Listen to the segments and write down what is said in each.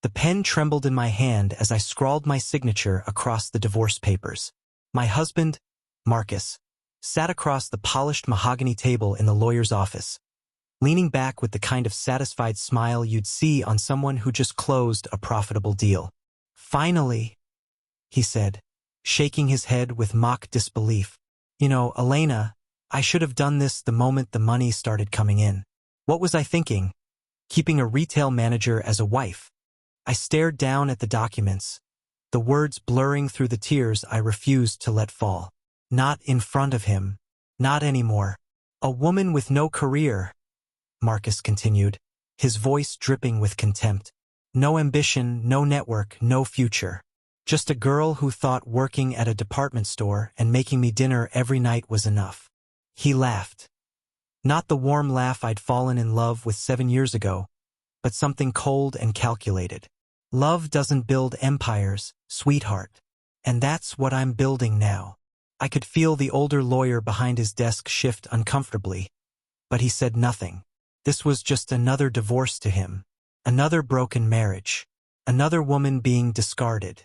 The pen trembled in my hand as I scrawled my signature across the divorce papers. My husband, Marcus, sat across the polished mahogany table in the lawyer's office, leaning back with the kind of satisfied smile you'd see on someone who just closed a profitable deal. "Finally," he said, shaking his head with mock disbelief. "You know, Elena, I should have done this the moment the money started coming in. What was I thinking? Keeping a retail manager as a wife?" I stared down at the documents, the words blurring through the tears I refused to let fall. "Not in front of him. Not anymore. A woman with no career," Marcus continued, his voice dripping with contempt. "No ambition, no network, no future. Just a girl who thought working at a department store and making me dinner every night was enough." He laughed. Not the warm laugh I'd fallen in love with 7 years ago, but something cold and calculated. "Love doesn't build empires, sweetheart. And that's what I'm building now." I could feel the older lawyer behind his desk shift uncomfortably, but he said nothing. This was just another divorce to him. Another broken marriage. Another woman being discarded.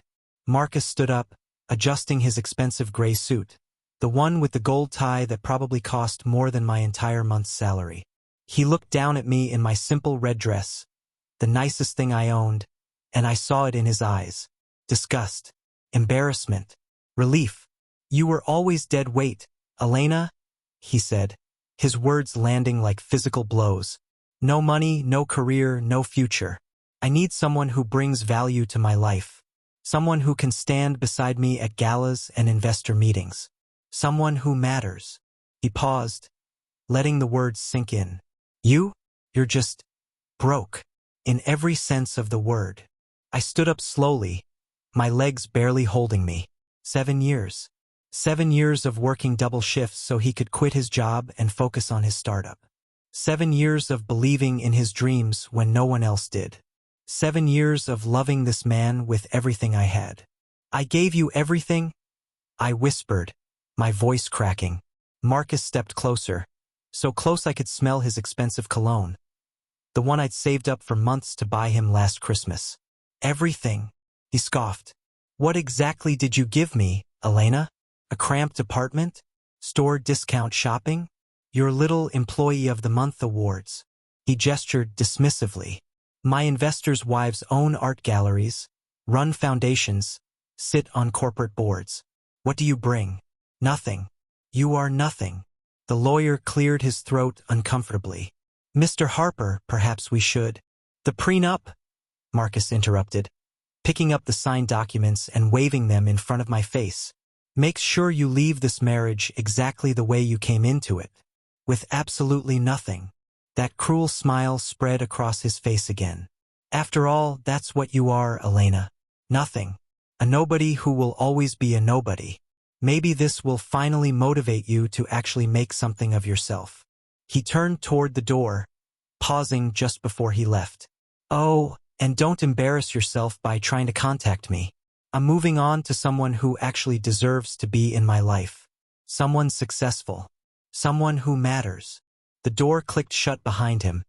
Marcus stood up, adjusting his expensive gray suit, the one with the gold tie that probably cost more than my entire month's salary. He looked down at me in my simple red dress, the nicest thing I owned, and I saw it in his eyes. Disgust, embarrassment, relief. "You were always dead weight, Elena," he said, his words landing like physical blows. "No money, no career, no future. I need someone who brings value to my life. Someone who can stand beside me at galas and investor meetings. Someone who matters." He paused, letting the words sink in. You're just broke, in every sense of the word." I stood up slowly, my legs barely holding me. 7 years. 7 years of working double shifts so he could quit his job and focus on his startup. 7 years of believing in his dreams when no one else did. 7 years of loving this man with everything I had. "I gave you everything?" I whispered, my voice cracking. Marcus stepped closer, so close I could smell his expensive cologne, the one I'd saved up for months to buy him last Christmas. "Everything," he scoffed. "What exactly did you give me, Elena? A cramped apartment? Store discount shopping? Your little Employee of the Month awards?" He gestured dismissively. "My investors' wives own art galleries, run foundations, sit on corporate boards. What do you bring? Nothing. You are nothing." The lawyer cleared his throat uncomfortably. "Mr. Harper, perhaps we should—" "The prenup," Marcus interrupted, picking up the signed documents and waving them in front of my face. "Make sure you leave this marriage exactly the way you came into it, with absolutely nothing." That cruel smile spread across his face again. "After all, that's what you are, Elena. Nothing. A nobody who will always be a nobody. Maybe this will finally motivate you to actually make something of yourself." He turned toward the door, pausing just before he left. "Oh, and don't embarrass yourself by trying to contact me. I'm moving on to someone who actually deserves to be in my life. Someone successful. Someone who matters." The door clicked shut behind him,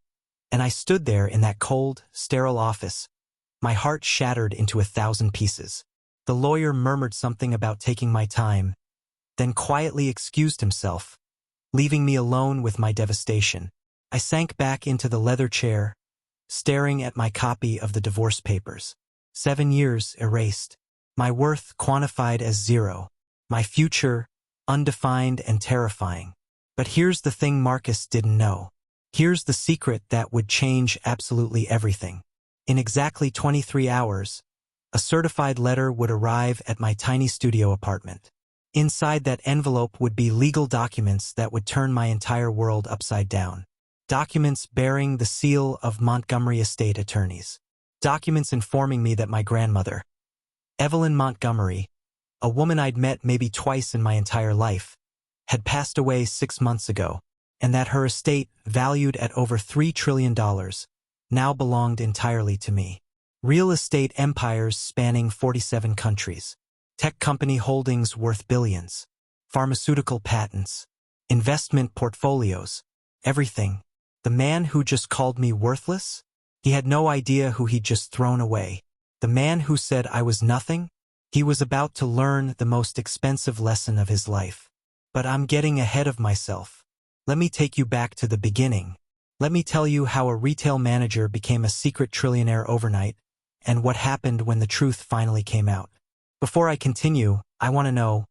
and I stood there in that cold, sterile office, my heart shattered into 1,000 pieces. The lawyer murmured something about taking my time, then quietly excused himself, leaving me alone with my devastation. I sank back into the leather chair, staring at my copy of the divorce papers. 7 years erased. My worth quantified as 0. My future undefined and terrifying. But here's the thing Marcus didn't know. Here's the secret that would change absolutely everything. In exactly 23 hours, a certified letter would arrive at my tiny studio apartment. Inside that envelope would be legal documents that would turn my entire world upside down. Documents bearing the seal of Montgomery estate attorneys. Documents informing me that my grandmother, Evelyn Montgomery, a woman I'd met maybe twice in my entire life, had passed away 6 months ago, and that her estate, valued at over $3 trillion, now belonged entirely to me. Real estate empires spanning 47 countries. Tech company holdings worth billions. Pharmaceutical patents. Investment portfolios. Everything. The man who just called me worthless? He had no idea who he'd just thrown away. The man who said I was nothing? He was about to learn the most expensive lesson of his life. But I'm getting ahead of myself. Let me take you back to the beginning. Let me tell you how a retail manager became a secret trillionaire overnight, and what happened when the truth finally came out. Before I continue, I want to know,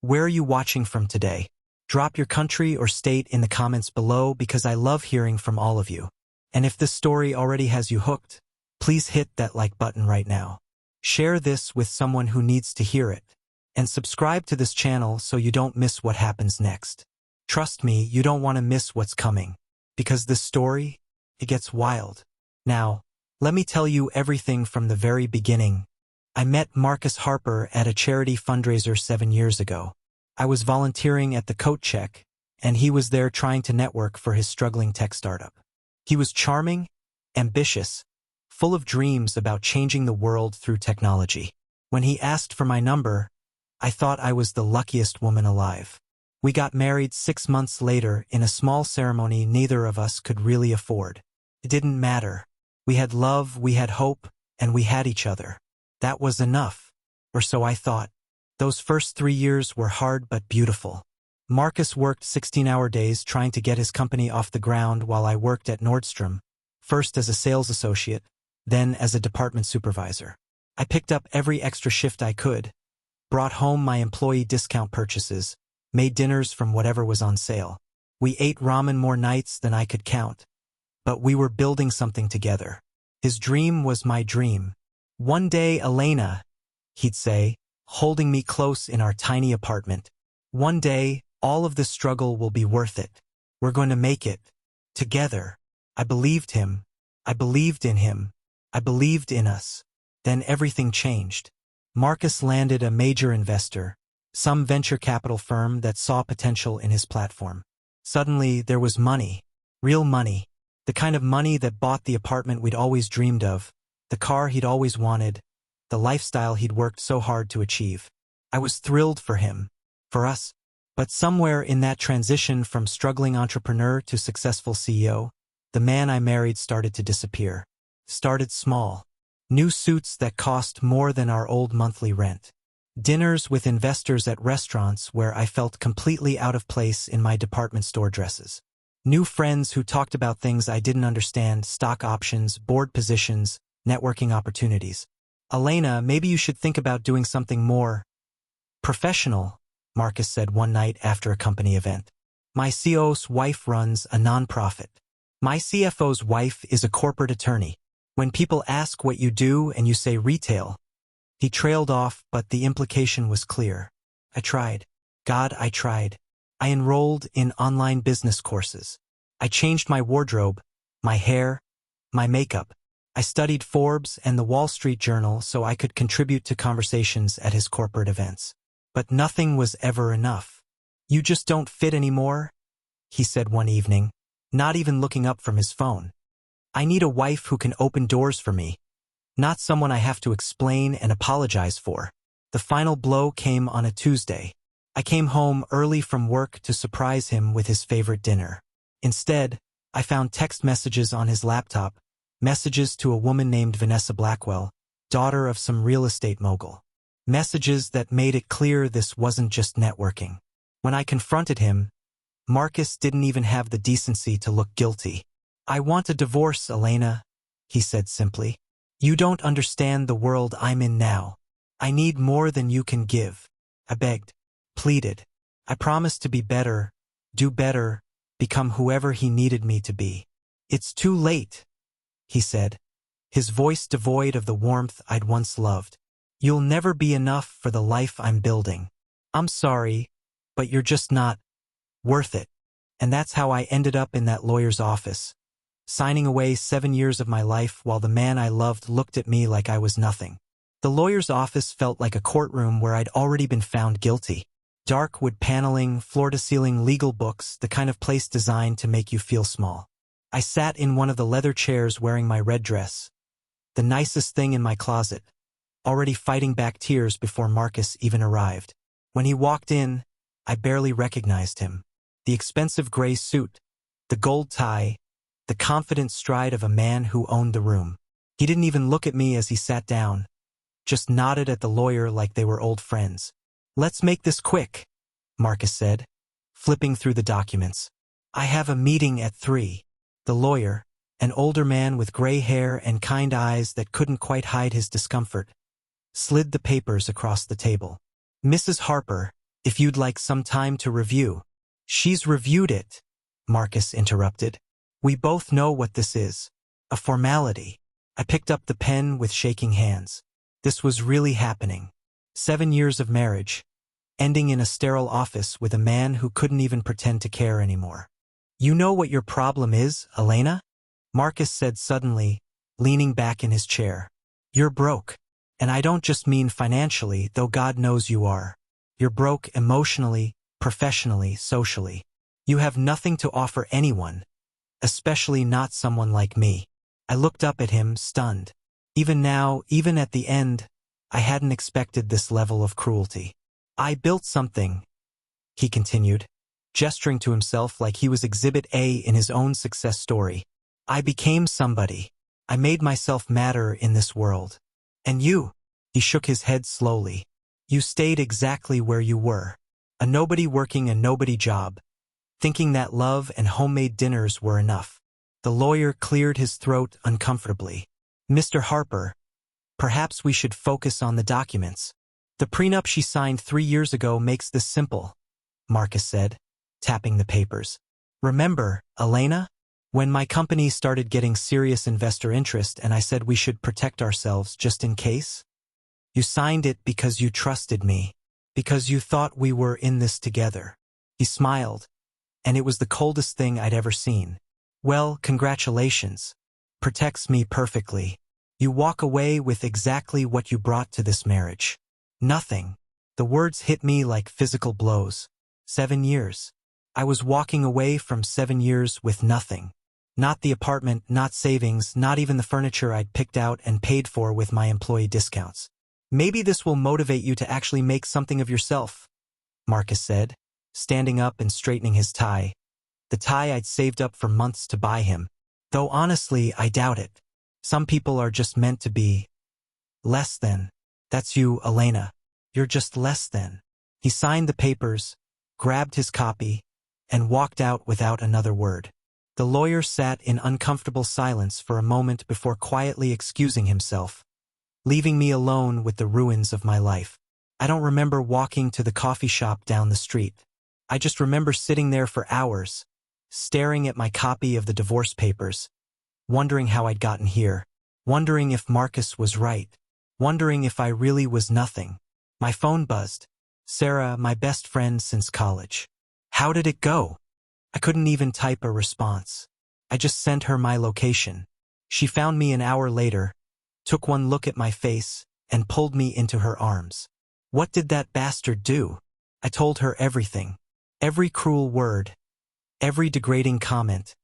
where are you watching from today? Drop your country or state in the comments below because I love hearing from all of you. And if this story already has you hooked, please hit that like button right now. Share this with someone who needs to hear it. And subscribe to this channel so you don't miss what happens next. Trust me, you don't want to miss what's coming. Because this story, it gets wild. Now, let me tell you everything from the very beginning. I met Marcus Harper at a charity fundraiser 7 years ago. I was volunteering at the coat check, and he was there trying to network for his struggling tech startup. He was charming, ambitious, full of dreams about changing the world through technology. When he asked for my number, I thought I was the luckiest woman alive. We got married 6 months later in a small ceremony neither of us could really afford. It didn't matter. We had love, we had hope, and we had each other. That was enough. Or so I thought. Those first 3 years were hard but beautiful. Marcus worked 16-hour days trying to get his company off the ground while I worked at Nordstrom, first as a sales associate, then as a department supervisor. I picked up every extra shift I could, brought home my employee discount purchases, made dinners from whatever was on sale. We ate ramen more nights than I could count. But we were building something together. His dream was my dream. One day, Elena, he'd say, holding me close in our tiny apartment. One day, all of this struggle will be worth it. We're going to make it. Together. I believed him. I believed in him. I believed in us. Then everything changed. Marcus landed a major investor, some venture capital firm that saw potential in his platform. Suddenly, there was money. Real money. The kind of money that bought the apartment we'd always dreamed of, the car he'd always wanted, the lifestyle he'd worked so hard to achieve. I was thrilled for him, for us. But somewhere in that transition from struggling entrepreneur to successful CEO, the man I married started to disappear. Started small. New suits that cost more than our old monthly rent. Dinners with investors at restaurants where I felt completely out of place in my department store dresses. New friends who talked about things I didn't understand, stock options, board positions, networking opportunities. Elena, maybe you should think about doing something more professional, Marcus said one night after a company event. My CEO's wife runs a nonprofit. My CFO's wife is a corporate attorney. When people ask what you do and you say retail, he trailed off, but the implication was clear. I tried. God, I tried. I enrolled in online business courses. I changed my wardrobe, my hair, my makeup. I studied Forbes and the Wall Street Journal so I could contribute to conversations at his corporate events. But nothing was ever enough. You just don't fit anymore, he said one evening, not even looking up from his phone. I need a wife who can open doors for me, not someone I have to explain and apologize for. The final blow came on a Tuesday. I came home early from work to surprise him with his favorite dinner. Instead, I found text messages on his laptop, messages to a woman named Vanessa Blackwell, daughter of some real estate mogul. Messages that made it clear this wasn't just networking. When I confronted him, Marcus didn't even have the decency to look guilty. I want a divorce, Elena, he said simply. You don't understand the world I'm in now. I need more than you can give. I begged, pleaded. I promised to be better, do better, become whoever he needed me to be. It's too late, he said, his voice devoid of the warmth I'd once loved. You'll never be enough for the life I'm building. I'm sorry, but you're just not worth it. And that's how I ended up in that lawyer's office, signing away 7 years of my life while the man I loved looked at me like I was nothing. The lawyer's office felt like a courtroom where I'd already been found guilty. Dark wood paneling, floor-to-ceiling legal books, the kind of place designed to make you feel small. I sat in one of the leather chairs wearing my red dress, the nicest thing in my closet, already fighting back tears before Marcus even arrived. When he walked in, I barely recognized him. The expensive gray suit, the gold tie, the the confident stride of a man who owned the room. He didn't even look at me as he sat down, just nodded at the lawyer like they were old friends. "Let's make this quick," Marcus said, flipping through the documents. "I have a meeting at 3. The lawyer, an older man with gray hair and kind eyes that couldn't quite hide his discomfort, slid the papers across the table. "Mrs. Harper, if you'd like some time to review." "She's reviewed it," Marcus interrupted. "We both know what this is. A formality." I picked up the pen with shaking hands. This was really happening. 7 years of marriage, ending in a sterile office with a man who couldn't even pretend to care anymore. "You know what your problem is, Elena?" Marcus said suddenly, leaning back in his chair. "You're broke. And I don't just mean financially, though God knows you are. You're broke emotionally, professionally, socially. You have nothing to offer anyone, especially not someone like me." I looked up at him, stunned. Even now, even at the end, I hadn't expected this level of cruelty. "I built something," he continued, gesturing to himself like he was Exhibit A in his own success story. "I became somebody. I made myself matter in this world. And you," he shook his head slowly, "you stayed exactly where you were. A nobody working a nobody job, thinking that love and homemade dinners were enough." The lawyer cleared his throat uncomfortably. "Mr. Harper, perhaps we should focus on the documents. The prenup she signed 3 years ago makes this simple," Marcus said, tapping the papers. "Remember, Elena? When my company started getting serious investor interest and I said we should protect ourselves just in case? You signed it because you trusted me, because you thought we were in this together." He smiled, and it was the coldest thing I'd ever seen. "Well, congratulations. Protects me perfectly. You walk away with exactly what you brought to this marriage. Nothing." The words hit me like physical blows. 7 years. I was walking away from 7 years with nothing. Not the apartment, not savings, not even the furniture I'd picked out and paid for with my employee discounts. "Maybe this will motivate you to actually make something of yourself," Marcus said, standing up and straightening his tie. The tie I'd saved up for months to buy him. Though honestly, I doubt it. Some people are just meant to be less than. That's you, Elena. You're just less than. He signed the papers, grabbed his copy, and walked out without another word. The lawyer sat in uncomfortable silence for a moment before quietly excusing himself, leaving me alone with the ruins of my life. I don't remember walking to the coffee shop down the street. I just remember sitting there for hours, staring at my copy of the divorce papers, wondering how I'd gotten here, wondering if Marcus was right, wondering if I really was nothing. My phone buzzed. Sarah, my best friend since college. "How did it go?" I couldn't even type a response. I just sent her my location. She found me an hour later, took one look at my face, and pulled me into her arms. "What did that bastard do?" I told her everything. Every cruel word, every degrading comment,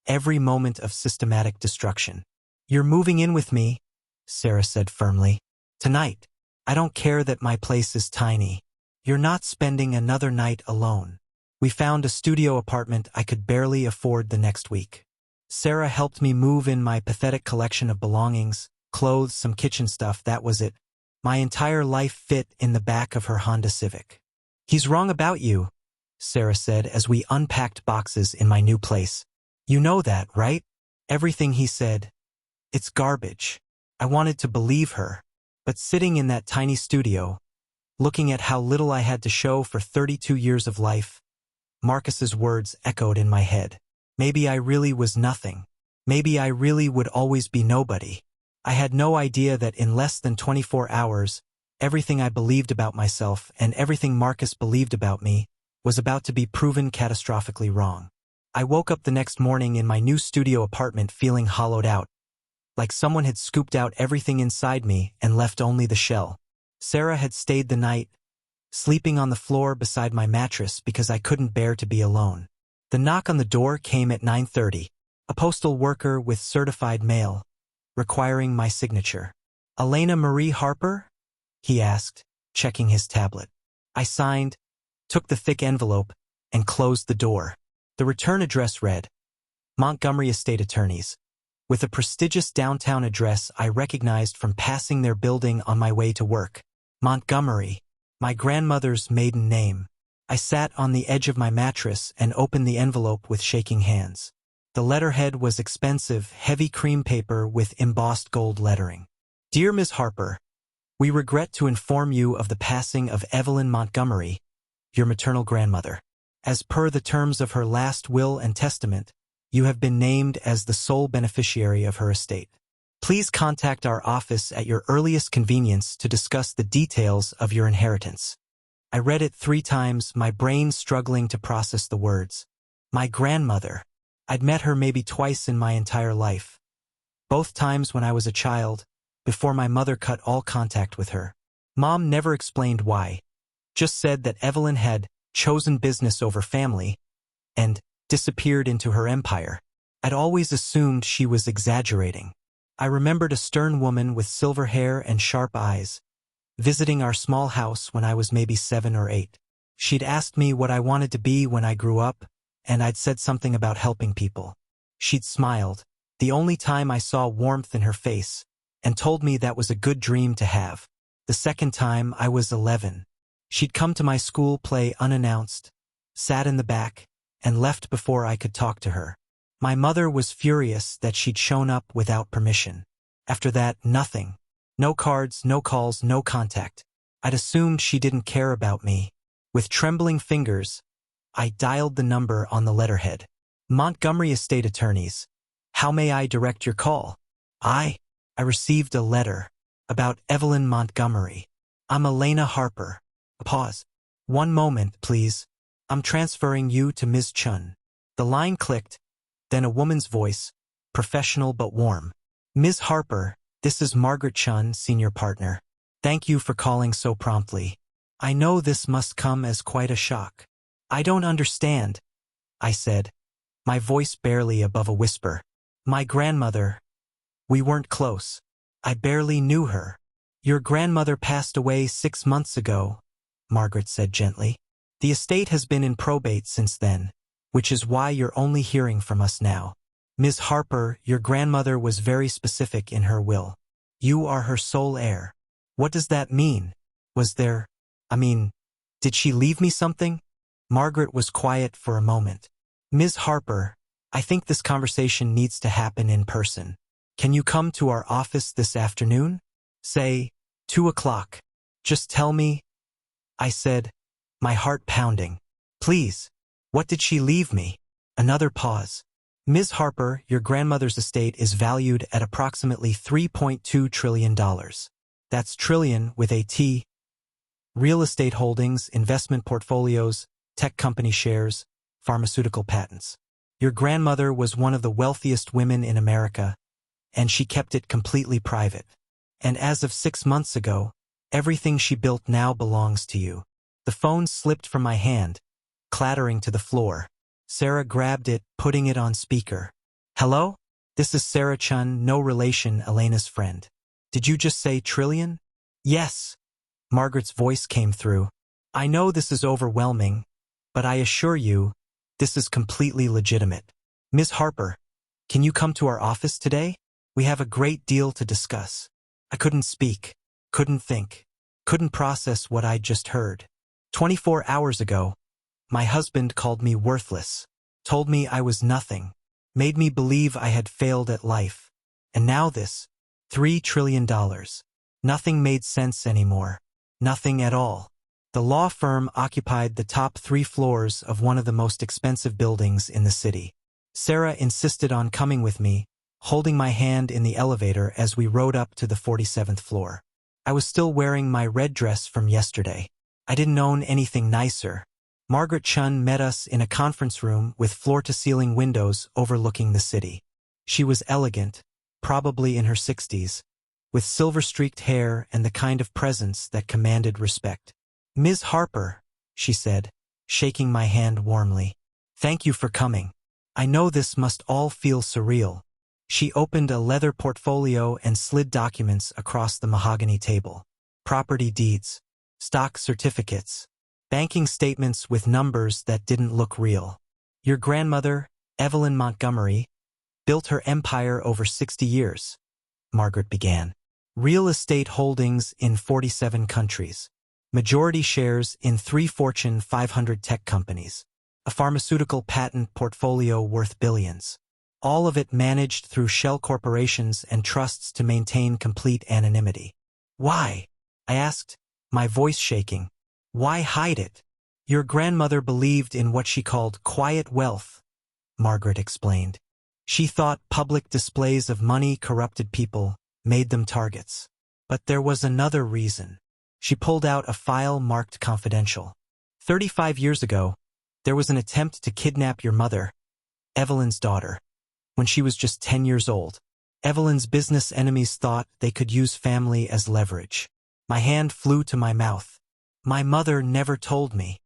every moment of systematic destruction. "You're moving in with me," Sarah said firmly. "Tonight. I don't care that my place is tiny. You're not spending another night alone." We found a studio apartment I could barely afford the next week. Sarah helped me move in my pathetic collection of belongings, clothes, some kitchen stuff, that was it. My entire life fit in the back of her Honda Civic. "He's wrong about you," Sarah said as we unpacked boxes in my new place. "You know that, right? Everything he said. It's garbage." I wanted to believe her, but sitting in that tiny studio, looking at how little I had to show for 32 years of life, Marcus's words echoed in my head. Maybe I really was nothing. Maybe I really would always be nobody. I had no idea that in less than 24 hours, everything I believed about myself and everything Marcus believed about me was about to be proven catastrophically wrong. I woke up the next morning in my new studio apartment feeling hollowed out, like someone had scooped out everything inside me and left only the shell. Sarah had stayed the night, sleeping on the floor beside my mattress because I couldn't bear to be alone. The knock on the door came at 9:30, a postal worker with certified mail, requiring my signature. "Elena Marie Harper?" he asked, checking his tablet. I signed, took the thick envelope, and closed the door. The return address read, Montgomery Estate Attorneys, with a prestigious downtown address I recognized from passing their building on my way to work. Montgomery, my grandmother's maiden name. I sat on the edge of my mattress and opened the envelope with shaking hands. The letterhead was expensive, heavy cream paper with embossed gold lettering. Dear Ms. Harper, we regret to inform you of the passing of Evelyn Montgomery, your maternal grandmother. As per the terms of her last will and testament, you have been named as the sole beneficiary of her estate. Please contact our office at your earliest convenience to discuss the details of your inheritance. I read it 3 times, my brain struggling to process the words. My grandmother. I'd met her maybe twice in my entire life. Both times when I was a child, before my mother cut all contact with her. Mom never explained why, just said that Evelyn had chosen business over family and disappeared into her empire. I'd always assumed she was exaggerating. I remembered a stern woman with silver hair and sharp eyes, visiting our small house when I was maybe 7 or 8. She'd asked me what I wanted to be when I grew up, and I'd said something about helping people. She'd smiled, the only time I saw warmth in her face, and told me that was a good dream to have. The second time I was 11. She'd come to my school play unannounced, sat in the back, and left before I could talk to her. My mother was furious that she'd shown up without permission. After that, nothing. No cards, no calls, no contact. I'd assumed she didn't care about me. With trembling fingers, I dialed the number on the letterhead. Montgomery Estate Attorneys. How may I direct your call? I received a letter about Evelyn Montgomery. I'm Elena Harper. A pause. 1 moment, please. I'm transferring you to Ms. Chun. The line clicked, then a woman's voice, professional but warm. Ms. Harper, this is Margaret Chun, senior partner. Thank you for calling so promptly. I know this must come as quite a shock. I don't understand, I said, my voice barely above a whisper. My grandmother. We weren't close. I barely knew her. Your grandmother passed away 6 months ago, Margaret said gently. The estate has been in probate since then, which is why you're only hearing from us now. Ms. Harper, your grandmother was very specific in her will. You are her sole heir. What does that mean? Did she leave me something? Margaret was quiet for a moment. Ms. Harper, I think this conversation needs to happen in person. Can you come to our office this afternoon? Say, 2 o'clock. Just tell me, I said, my heart pounding. Please. What did she leave me? Another pause. Ms. Harper, your grandmother's estate is valued at approximately $3.2 trillion. That's trillion with a T. Real estate holdings, investment portfolios, tech company shares, pharmaceutical patents. Your grandmother was one of the wealthiest women in America, and she kept it completely private. And as of 6 months ago, everything she built now belongs to you. The phone slipped from my hand, clattering to the floor. Sarah grabbed it, putting it on speaker. Hello? This is Sarah Chun, no relation, Elena's friend. Did you just say trillion? Yes. Margaret's voice came through. I know this is overwhelming, but I assure you, this is completely legitimate. Ms. Harper, can you come to our office today? We have a great deal to discuss. I couldn't speak, couldn't think, couldn't process what I'd just heard. 24 hours ago, my husband called me worthless, told me I was nothing, made me believe I had failed at life. And now this, $3 trillion. Nothing made sense anymore. Nothing at all. The law firm occupied the top 3 floors of one of the most expensive buildings in the city. Sarah insisted on coming with me, holding my hand in the elevator as we rode up to the 47th floor. I was still wearing my red dress from yesterday. I didn't own anything nicer. Margaret Chun met us in a conference room with floor-to-ceiling windows overlooking the city. She was elegant, probably in her 60s, with silver-streaked hair and the kind of presence that commanded respect. Ms. Harper, she said, shaking my hand warmly. Thank you for coming. I know this must all feel surreal. She opened a leather portfolio and slid documents across the mahogany table. Property deeds, stock certificates, banking statements with numbers that didn't look real. Your grandmother, Evelyn Montgomery built her empire over 60 years, Margaret began. Real estate holdings in 47 countries. Majority shares in 3 Fortune 500 tech companies. A pharmaceutical patent portfolio worth billions. All of it managed through shell corporations and trusts to maintain complete anonymity. Why? I asked, my voice shaking. Why hide it? Your grandmother believed in what she called quiet wealth, Margaret explained. She thought public displays of money corrupted people, made them targets. But there was another reason. She pulled out a file marked confidential. 35 years ago, there was an attempt to kidnap your mother, Evelyn's daughter, when she was just 10 years old. Evelyn's business enemies thought they could use family as leverage. My hand flew to my mouth. My mother never told me.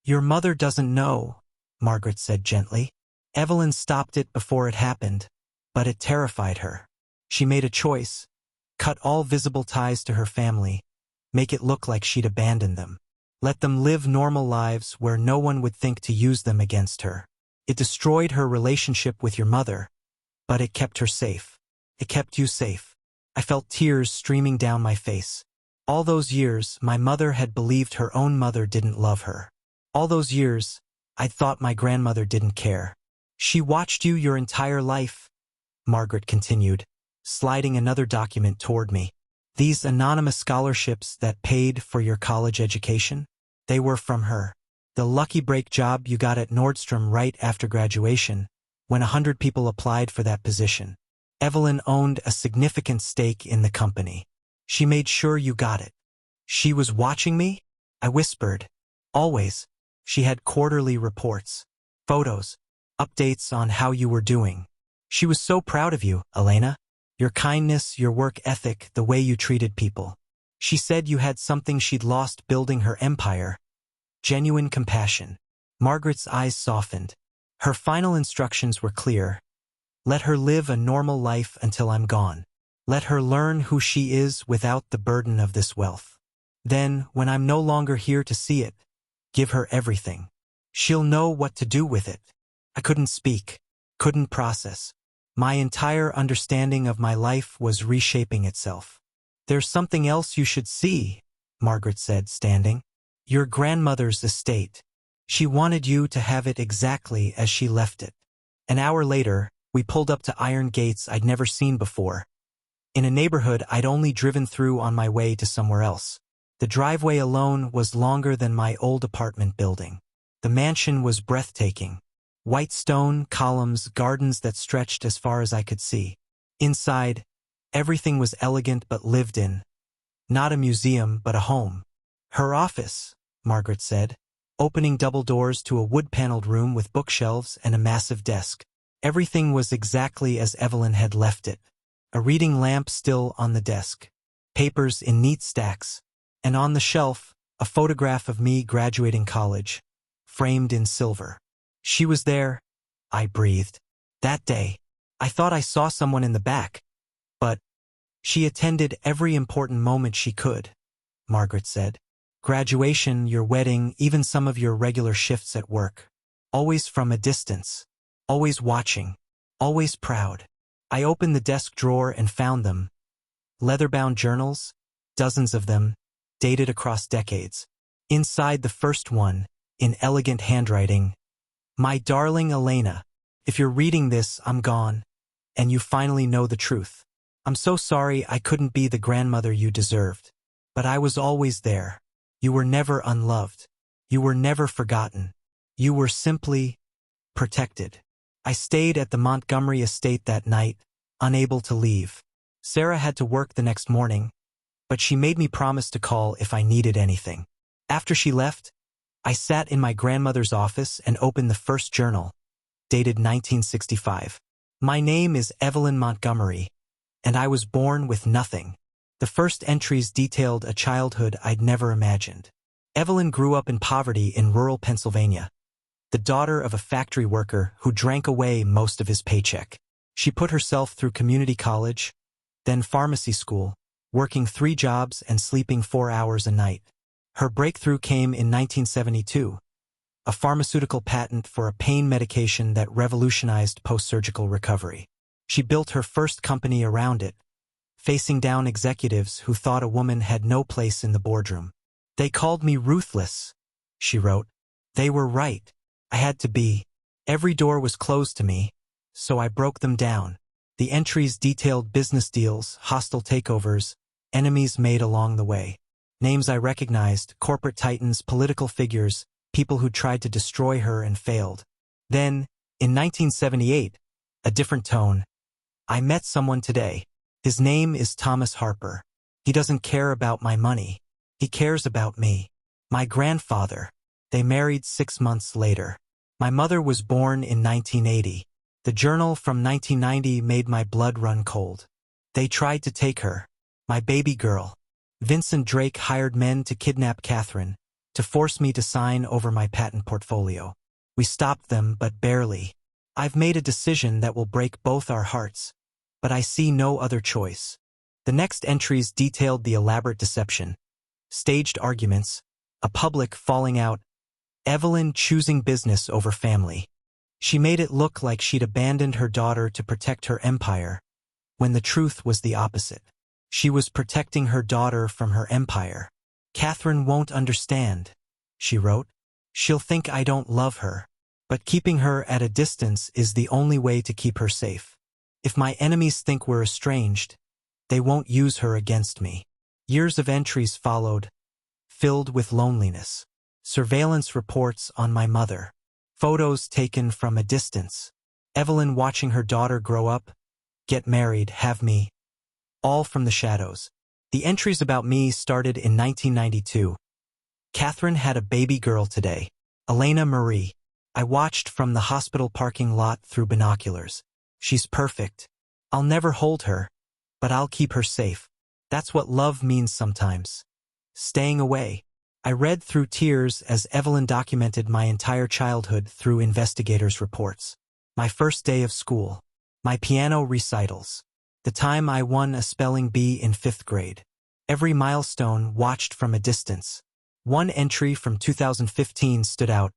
Your mother doesn't know, Margaret said gently. Evelyn stopped it before it happened, but it terrified her. She made a choice. Cut all visible ties to her family. Make it look like she'd abandoned them. Let them live normal lives where no one would think to use them against her. It destroyed her relationship with your mother, but it kept her safe. It kept you safe. I felt tears streaming down my face. All those years, my mother had believed her own mother didn't love her. All those years, I'd thought my grandmother didn't care. She watched you your entire life, Margaret continued, sliding another document toward me. These anonymous scholarships that paid for your college education, they were from her. The lucky break job you got at Nordstrom right after graduation, when 100 people applied for that position. Evelyn owned a significant stake in the company. She made sure you got it. She was watching me? I whispered. Always. She had quarterly reports, photos, updates on how you were doing. She was so proud of you, Elena. Your kindness, your work ethic, the way you treated people. She said you had something she'd lost building her empire. Genuine compassion. Margaret's eyes softened. Her final instructions were clear. Let her live a normal life until I'm gone. Let her learn who she is without the burden of this wealth. Then, when I'm no longer here to see it, give her everything. She'll know what to do with it. I couldn't speak, couldn't process. My entire understanding of my life was reshaping itself. There's something else you should see, Margaret said, standing. Your grandmother's estate. She wanted you to have it exactly as she left it. An hour later, we pulled up to iron gates I'd never seen before. In a neighborhood I'd only driven through on my way to somewhere else. The driveway alone was longer than my old apartment building. The mansion was breathtaking. White stone, columns, gardens that stretched as far as I could see. Inside, everything was elegant but lived in. Not a museum, but a home. Her office, Margaret said, opening double doors to a wood-paneled room with bookshelves and a massive desk. Everything was exactly as Evelyn had left it. A reading lamp still on the desk. Papers in neat stacks. And on the shelf, a photograph of me graduating college, framed in silver. She was there, I breathed. That day, I thought I saw someone in the back. But she attended every important moment she could, Margaret said. Graduation, your wedding, even some of your regular shifts at work. Always from a distance. Always watching. Always proud. I opened the desk drawer and found them. Leather-bound journals, dozens of them, dated across decades. Inside the first one, in elegant handwriting, my darling Elena, if you're reading this, I'm gone, and you finally know the truth. I'm so sorry I couldn't be the grandmother you deserved. But I was always there. You were never unloved. You were never forgotten. You were simply protected. I stayed at the Montgomery estate that night, unable to leave. Sarah had to work the next morning, but she made me promise to call if I needed anything. After she left, I sat in my grandmother's office and opened the first journal, dated 1965. My name is Evelyn Montgomery, and I was born with nothing. The first entries detailed a childhood I'd never imagined. Evelyn grew up in poverty in rural Pennsylvania, the daughter of a factory worker who drank away most of his paycheck. She put herself through community college, then pharmacy school, working 3 jobs and sleeping 4 hours a night. Her breakthrough came in 1972, a pharmaceutical patent for a pain medication that revolutionized post-surgical recovery. She built her first company around it, facing down executives who thought a woman had no place in the boardroom. "They called me ruthless," she wrote. "They were right. I had to be. Every door was closed to me, so I broke them down." The entries detailed business deals, hostile takeovers, enemies made along the way. Names I recognized, corporate titans, political figures, people who tried to destroy her and failed. Then, in 1978, a different tone. "I met someone today. His name is Thomas Harper. He doesn't care about my money. He cares about me. My grandfather." They married 6 months later. My mother was born in 1980. The journal from 1990 made my blood run cold. They tried to take her. My baby girl. Vincent Drake hired men to kidnap Catherine, to force me to sign over my patent portfolio. We stopped them, but barely. I've made a decision that will break both our hearts, but I see no other choice. The next entries detailed the elaborate deception, staged arguments, a public falling out, Evelyn choosing business over family. She made it look like she'd abandoned her daughter to protect her empire, when the truth was the opposite. She was protecting her daughter from her empire. "Catherine won't understand," she wrote. "She'll think I don't love her. But keeping her at a distance is the only way to keep her safe. If my enemies think we're estranged, they won't use her against me." Years of entries followed, filled with loneliness. Surveillance reports on my mother. Photos taken from a distance. Evelyn watching her daughter grow up, get married, have me. All from the shadows. The entries about me started in 1992. "Catherine had a baby girl today. Elena Marie. I watched from the hospital parking lot through binoculars. She's perfect. I'll never hold her, but I'll keep her safe. That's what love means sometimes. Staying away." I read through tears as Evelyn documented my entire childhood through investigators' reports. My first day of school. My piano recitals. The time I won a spelling bee in 5th grade. Every milestone watched from a distance. One entry from 2015 stood out.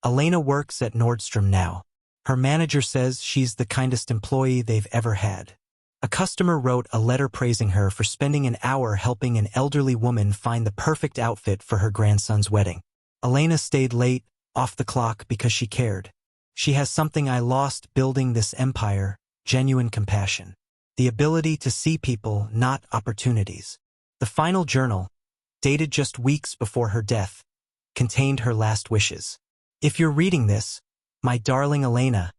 "Elena works at Nordstrom now. Her manager says she's the kindest employee they've ever had." A customer wrote a letter praising her for spending an hour helping an elderly woman find the perfect outfit for her grandson's wedding. "Elena stayed late, off the clock, because she cared. She has something I lost building this empire, genuine compassion. The ability to see people, not opportunities." The final journal, dated just weeks before her death, contained her last wishes. "If you're reading this, my darling Elena,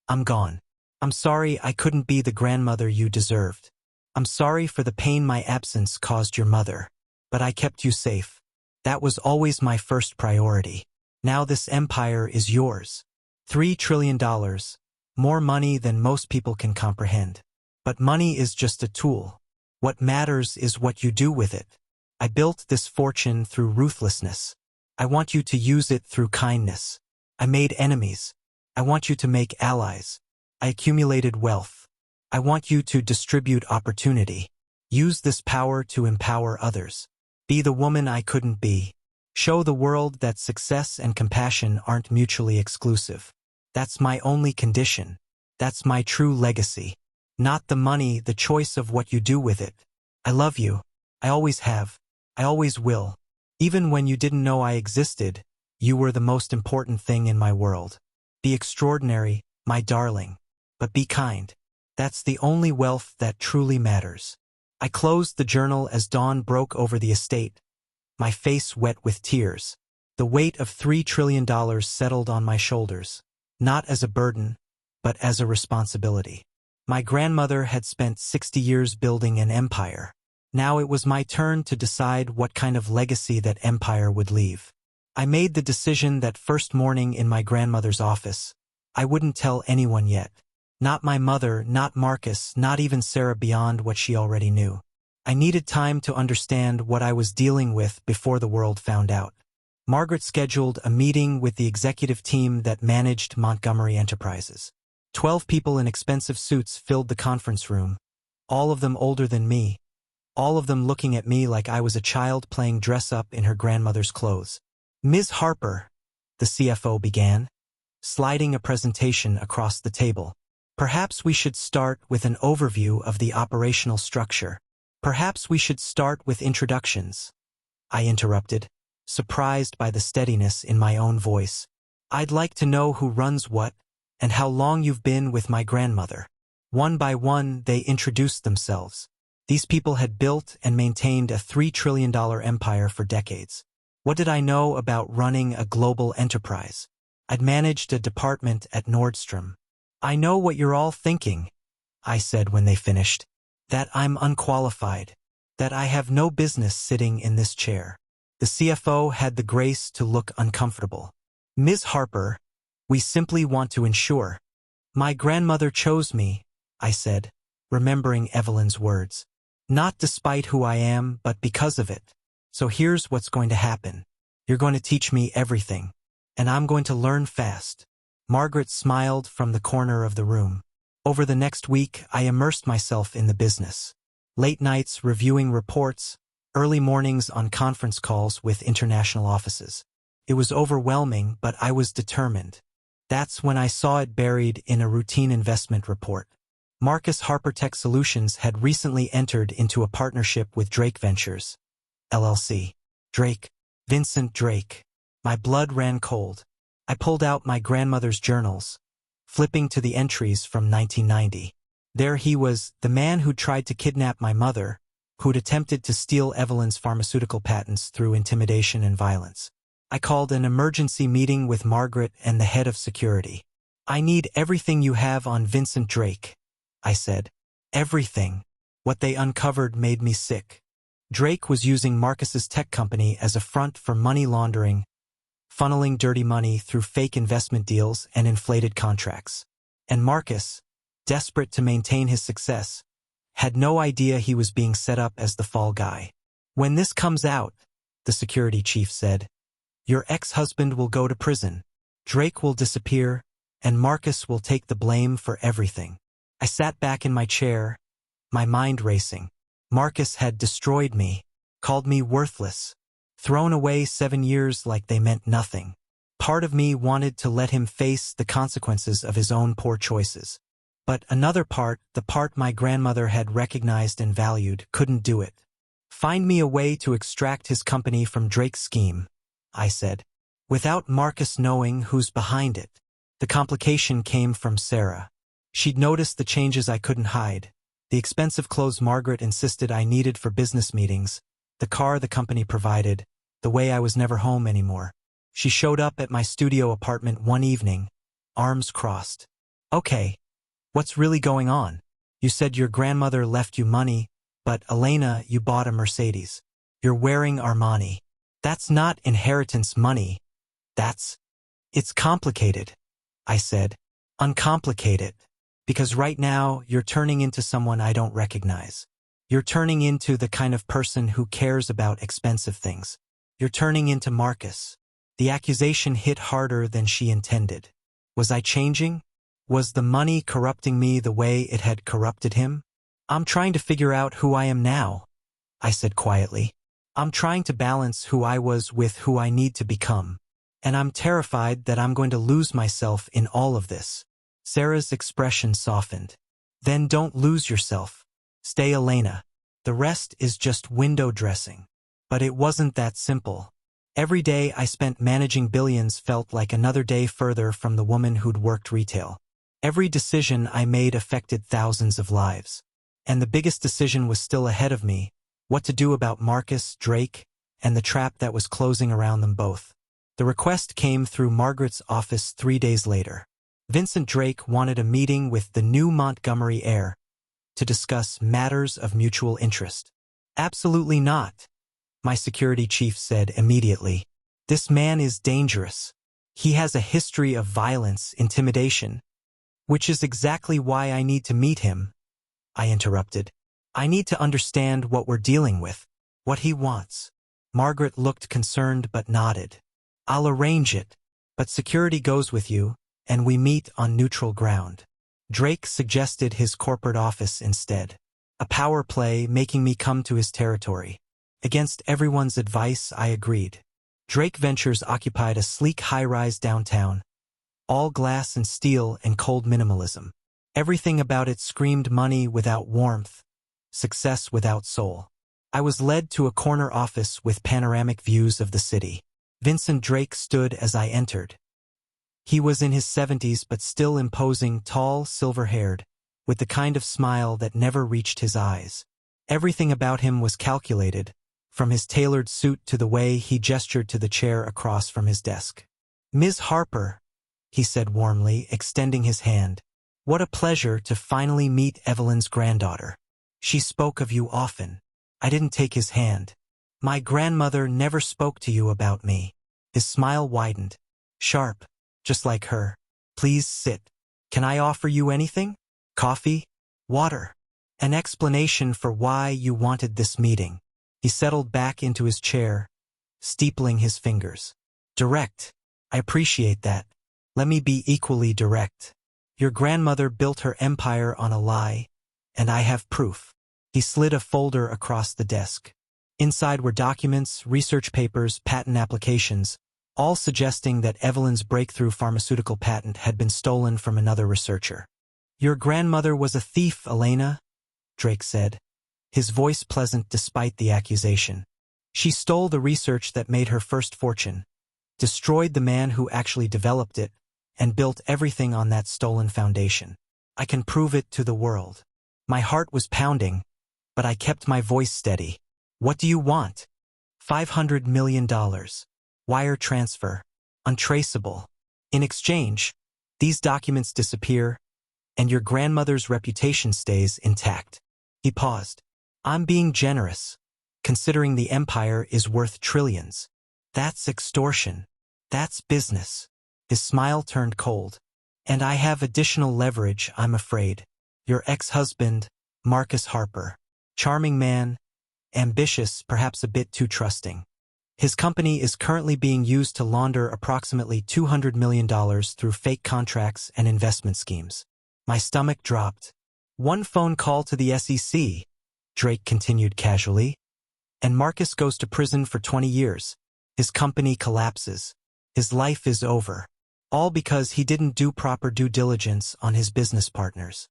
I'm gone. I'm sorry I couldn't be the grandmother you deserved. I'm sorry for the pain my absence caused your mother. But I kept you safe. That was always my first priority. Now this empire is yours. $3 trillion, more money than most people can comprehend. But money is just a tool. What matters is what you do with it. I built this fortune through ruthlessness. I want you to use it through kindness. I made enemies. I want you to make allies. I accumulated wealth. I want you to distribute opportunity. Use this power to empower others. Be the woman I couldn't be. Show the world that success and compassion aren't mutually exclusive. That's my only condition. That's my true legacy. Not the money, the choice of what you do with it. I love you. I always have. I always will. Even when you didn't know I existed, you were the most important thing in my world. Be extraordinary, my darling. But be kind. That's the only wealth that truly matters." I closed the journal as dawn broke over the estate, my face wet with tears. The weight of $3 trillion settled on my shoulders, not as a burden, but as a responsibility. My grandmother had spent 60 years building an empire. Now it was my turn to decide what kind of legacy that empire would leave. I made the decision that first morning in my grandmother's office. I wouldn't tell anyone yet. Not my mother, not Marcus, not even Sarah, beyond what she already knew. I needed time to understand what I was dealing with before the world found out. Margaret scheduled a meeting with the executive team that managed Montgomery Enterprises. 12 people in expensive suits filled the conference room, all of them older than me, all of them looking at me like I was a child playing dress-up in her grandmother's clothes. "Ms. Harper," the CFO began, sliding a presentation across the table. Perhaps we should start with an overview of the operational structure. Perhaps we should start with introductions. I interrupted, surprised by the steadiness in my own voice. I'd like to know who runs what, and how long you've been with my grandmother. One by one, they introduced themselves. These people had built and maintained a $3 trillion empire for decades. What did I know about running a global enterprise? I'd managed a department at Nordstrom. I know what you're all thinking, I said when they finished, that I'm unqualified, that I have no business sitting in this chair. The CFO had the grace to look uncomfortable. Ms. Harper, we simply want to ensure. My grandmother chose me, I said, remembering Evelyn's words. Not despite who I am, but because of it. So here's what's going to happen. You're going to teach me everything, and I'm going to learn fast. Margaret smiled from the corner of the room. Over the next week, I immersed myself in the business. Late nights reviewing reports, early mornings on conference calls with international offices. It was overwhelming, but I was determined. That's when I saw it buried in a routine investment report. Marcus Harper Tech Solutions had recently entered into a partnership with Drake Ventures, LLC. Drake, Vincent Drake. My blood ran cold. I pulled out my grandmother's journals, flipping to the entries from 1990. There he was, the man who tried to kidnap my mother, who'd attempted to steal Evelyn's pharmaceutical patents through intimidation and violence. I called an emergency meeting with Margaret and the head of security. I need everything you have on Vincent Drake, I said. Everything. What they uncovered made me sick. Drake was using Marcus's tech company as a front for money laundering, funneling dirty money through fake investment deals and inflated contracts. And Marcus, desperate to maintain his success, had no idea he was being set up as the fall guy. When this comes out, the security chief said, your ex-husband will go to prison. Drake will disappear, and Marcus will take the blame for everything. I sat back in my chair, my mind racing. Marcus had destroyed me, called me worthless, thrown away 7 years like they meant nothing. Part of me wanted to let him face the consequences of his own poor choices. But another part, the part my grandmother had recognized and valued, couldn't do it. Find me a way to extract his company from Drake's scheme, I said, without Marcus knowing who's behind it. The complication came from Sarah. She'd noticed the changes I couldn't hide. The expensive clothes Margaret insisted I needed for business meetings, the car the company provided, the way I was never home anymore. She showed up at my studio apartment one evening, arms crossed. Okay, what's really going on? You said your grandmother left you money, but Elena, you bought a Mercedes. You're wearing Armani. That's not inheritance money. It's complicated, I said. Uncomplicated. Because right now, you're turning into someone I don't recognize. You're turning into the kind of person who cares about expensive things. You're turning into Marcus. The accusation hit harder than she intended. Was I changing? Was the money corrupting me the way it had corrupted him? I'm trying to figure out who I am now, I said quietly. I'm trying to balance who I was with who I need to become. And I'm terrified that I'm going to lose myself in all of this. Sarah's expression softened. Then don't lose yourself. Stay Elena. The rest is just window dressing. But it wasn't that simple. Every day I spent managing billions felt like another day further from the woman who'd worked retail. Every decision I made affected thousands of lives. And the biggest decision was still ahead of me, what to do about Marcus, Drake, and the trap that was closing around them both. The request came through Margaret's office 3 days later. Vincent Drake wanted a meeting with the new Montgomery heir to discuss matters of mutual interest. Absolutely not, my security chief said immediately. This man is dangerous. He has a history of violence, intimidation, which is exactly why I need to meet him, I interrupted. I need to understand what we're dealing with, what he wants. Margaret looked concerned but nodded. I'll arrange it, but security goes with you, and we meet on neutral ground. Drake suggested his corporate office instead. A power play making me come to his territory. Against everyone's advice, I agreed. Drake Ventures occupied a sleek high-rise downtown, all glass and steel and cold minimalism. Everything about it screamed money without warmth, success without soul. I was led to a corner office with panoramic views of the city. Vincent Drake stood as I entered. He was in his 70s but still imposing, tall, silver-haired, with the kind of smile that never reached his eyes. Everything about him was calculated, from his tailored suit to the way he gestured to the chair across from his desk. "Ms. Harper," he said warmly, extending his hand. "What a pleasure to finally meet Evelyn's granddaughter. She spoke of you often." I didn't take his hand. "My grandmother never spoke to you about me." His smile widened. "Sharp, just like her. Please sit. Can I offer you anything? Coffee? Water? An explanation for why you wanted this meeting." He settled back into his chair, steepling his fingers. "Direct. I appreciate that. Let me be equally direct. Your grandmother built her empire on a lie, and I have proof." He slid a folder across the desk. Inside were documents, research papers, patent applications, all suggesting that Evelyn's breakthrough pharmaceutical patent had been stolen from another researcher. "Your grandmother was a thief, Elena," Drake said, his voice pleasant despite the accusation. "She stole the research that made her first fortune, destroyed the man who actually developed it, and built everything on that stolen foundation. I can prove it to the world." My heart was pounding, but I kept my voice steady. "What do you want?" $500 million. Wire transfer. Untraceable. In exchange, these documents disappear, and your grandmother's reputation stays intact. He paused. "I'm being generous, considering the empire is worth trillions. That's extortion. That's business." His smile turned cold. "And I have additional leverage, I'm afraid. Your ex-husband, Marcus Harper. Charming man, ambitious, perhaps a bit too trusting. His company is currently being used to launder approximately $200 million through fake contracts and investment schemes." My stomach dropped. "One phone call to the SEC," Drake continued casually, "and Marcus goes to prison for 20 years. His company collapses. His life is over. All because he didn't do proper due diligence on his business partners."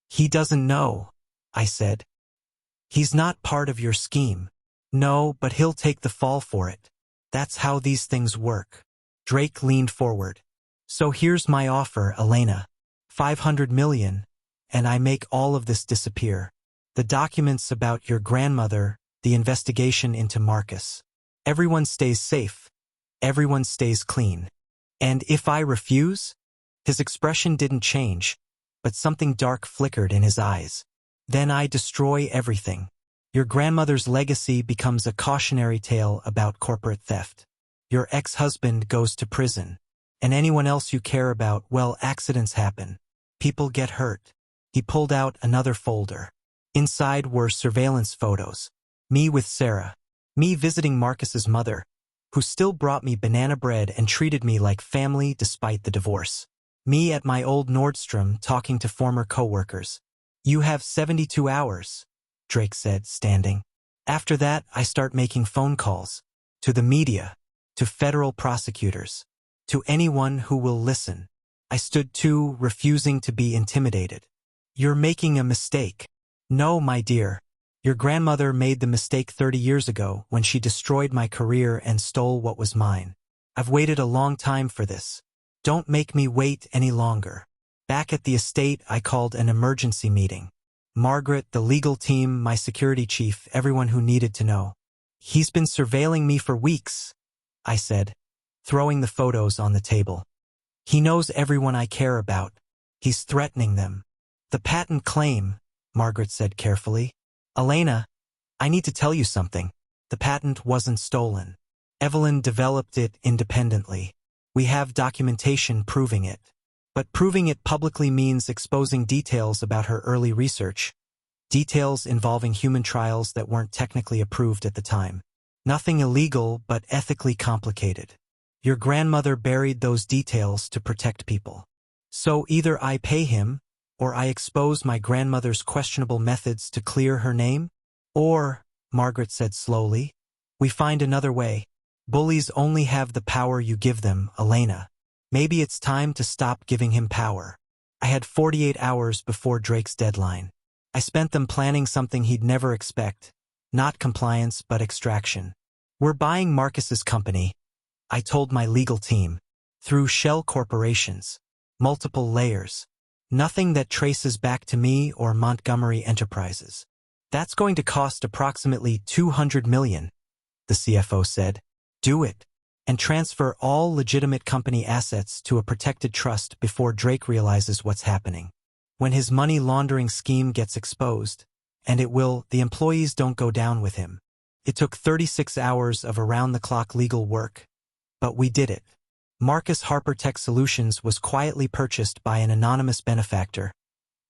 "He doesn't know," I said. "He's not part of your scheme." "No, but he'll take the fall for it. That's how these things work." Drake leaned forward. "So here's my offer, Elena. 500 million, and I make all of this disappear. The documents about your grandmother, the investigation into Marcus. Everyone stays safe. Everyone stays clean. And if I refuse?" His expression didn't change, but something dark flickered in his eyes. "Then I destroy everything. Your grandmother's legacy becomes a cautionary tale about corporate theft. Your ex-husband goes to prison. And anyone else you care about, well, accidents happen. People get hurt." He pulled out another folder. Inside were surveillance photos. Me with Sarah. Me visiting Marcus's mother, who still brought me banana bread and treated me like family despite the divorce. Me at my old Nordstrom talking to former coworkers. "You have 72 hours, Drake said, standing. "After that, I start making phone calls. To the media. To federal prosecutors. To anyone who will listen." I stood too, refusing to be intimidated. "You're making a mistake." "No, my dear. Your grandmother made the mistake 30 years ago when she destroyed my career and stole what was mine. I've waited a long time for this. Don't make me wait any longer." Back at the estate, I called an emergency meeting. Margaret, the legal team, my security chief, everyone who needed to know. "He's been surveilling me for weeks," I said, throwing the photos on the table. "He knows everyone I care about. He's threatening them." "The patent claim," Margaret said carefully. "Elena, I need to tell you something. The patent wasn't stolen. Evelyn developed it independently. We have documentation proving it. But proving it publicly means exposing details about her early research. Details involving human trials that weren't technically approved at the time. Nothing illegal, but ethically complicated. Your grandmother buried those details to protect people. So either I pay him, or I expose my grandmother's questionable methods to clear her name, or," Margaret said slowly, "we find another way. Bullies only have the power you give them, Elena. Maybe it's time to stop giving him power. I had 48 hours before Drake's deadline. I spent them planning something he'd never expect. Not compliance, but extraction. We're buying Marcus's company, I told my legal team. Through shell corporations. Multiple layers. Nothing that traces back to me or Montgomery Enterprises. That's going to cost approximately $200 million, the CFO said. Do it. And transfer all legitimate company assets to a protected trust before Drake realizes what's happening. When his money laundering scheme gets exposed, and it will, the employees don't go down with him. It took 36 hours of around-the-clock legal work. But we did it. Marcus Harper Tech Solutions was quietly purchased by an anonymous benefactor.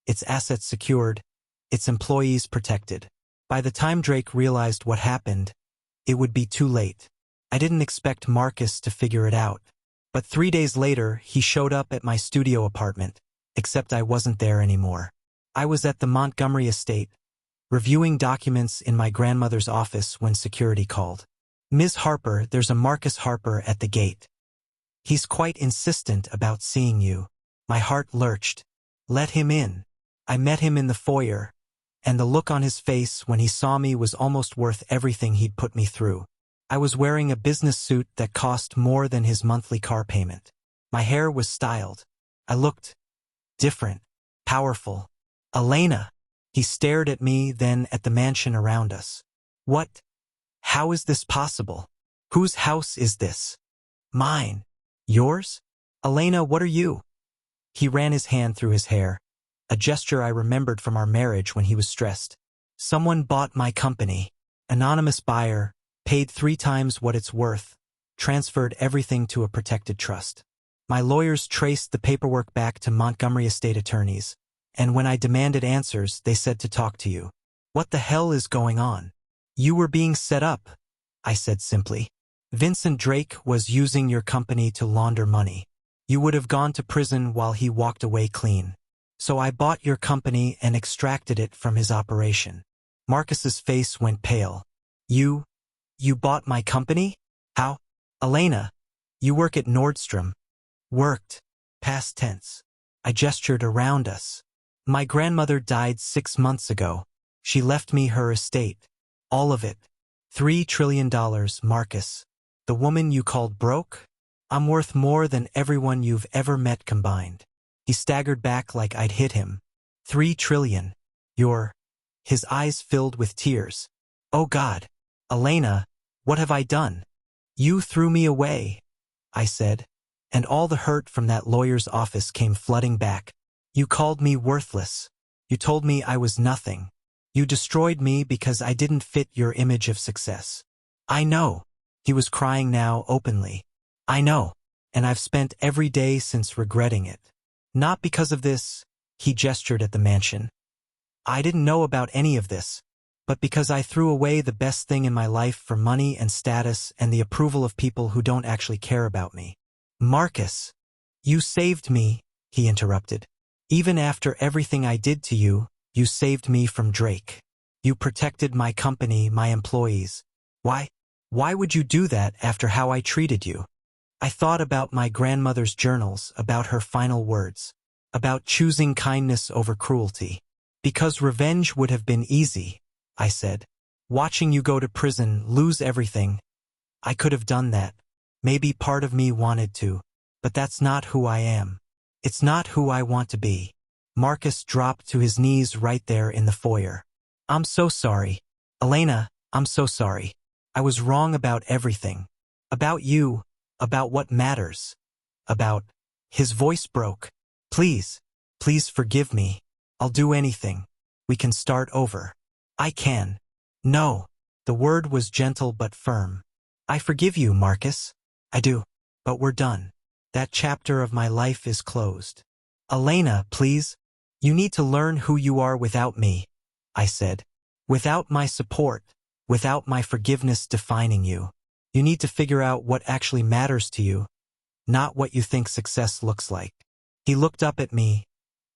Its assets secured, its employees protected. By the time Drake realized what happened, it would be too late. I didn't expect Marcus to figure it out. But 3 days later, he showed up at my studio apartment, except I wasn't there anymore. I was at the Montgomery estate, reviewing documents in my grandmother's office when security called. Ms. Harper, there's a Marcus Harper at the gate. He's quite insistent about seeing you. My heart lurched. Let him in. I met him in the foyer, and the look on his face when he saw me was almost worth everything he'd put me through. I was wearing a business suit that cost more than his monthly car payment. My hair was styled. I looked different, powerful. Elena. He stared at me, then at the mansion around us. What? How is this possible? Whose house is this? Mine. Yours? Elena, what are you? He ran his hand through his hair, a gesture I remembered from our marriage when he was stressed. Someone bought my company. Anonymous buyer, paid 3 times what it's worth, transferred everything to a protected trust. My lawyers traced the paperwork back to Montgomery estate attorneys, and when I demanded answers, they said to talk to you. What the hell is going on? You were being set up, I said simply. Vincent Drake was using your company to launder money. You would have gone to prison while he walked away clean. So I bought your company and extracted it from his operation. Marcus's face went pale. You bought my company? How? Elena, you work at Nordstrom. Worked. Past tense. I gestured around us. My grandmother died 6 months ago. She left me her estate. All of it. $3 trillion, Marcus. The woman you called broke? I'm worth more than everyone you've ever met combined. He staggered back like I'd hit him. 3 trillion. His eyes filled with tears. Oh God. Elena, what have I done? You threw me away, I said, and all the hurt from that lawyer's office came flooding back. You called me worthless. You told me I was nothing. You destroyed me because I didn't fit your image of success. I know. He was crying now openly. I know, and I've spent every day since regretting it. Not because of this, he gestured at the mansion. I didn't know about any of this, but because I threw away the best thing in my life for money and status and the approval of people who don't actually care about me. Marcus, you saved me, he interrupted. Even after everything I did to you, you saved me from Drake. You protected my company, my employees. Why? Why would you do that after how I treated you? I thought about my grandmother's journals, about her final words, about choosing kindness over cruelty. Because revenge would have been easy, I said. Watching you go to prison, lose everything. I could have done that. Maybe part of me wanted to, but that's not who I am. It's not who I want to be. Marcus dropped to his knees right there in the foyer. I'm so sorry. Elena, I'm so sorry. I was wrong about everything. About you, about what matters. About... His voice broke. Please, please forgive me. I'll do anything. We can start over. I can. No. The word was gentle but firm. I forgive you, Marcus. I do. But we're done. That chapter of my life is closed. Elena, please. You need to learn who you are without me, I said. Without my support, without my forgiveness defining you. You need to figure out what actually matters to you, not what you think success looks like. He looked up at me,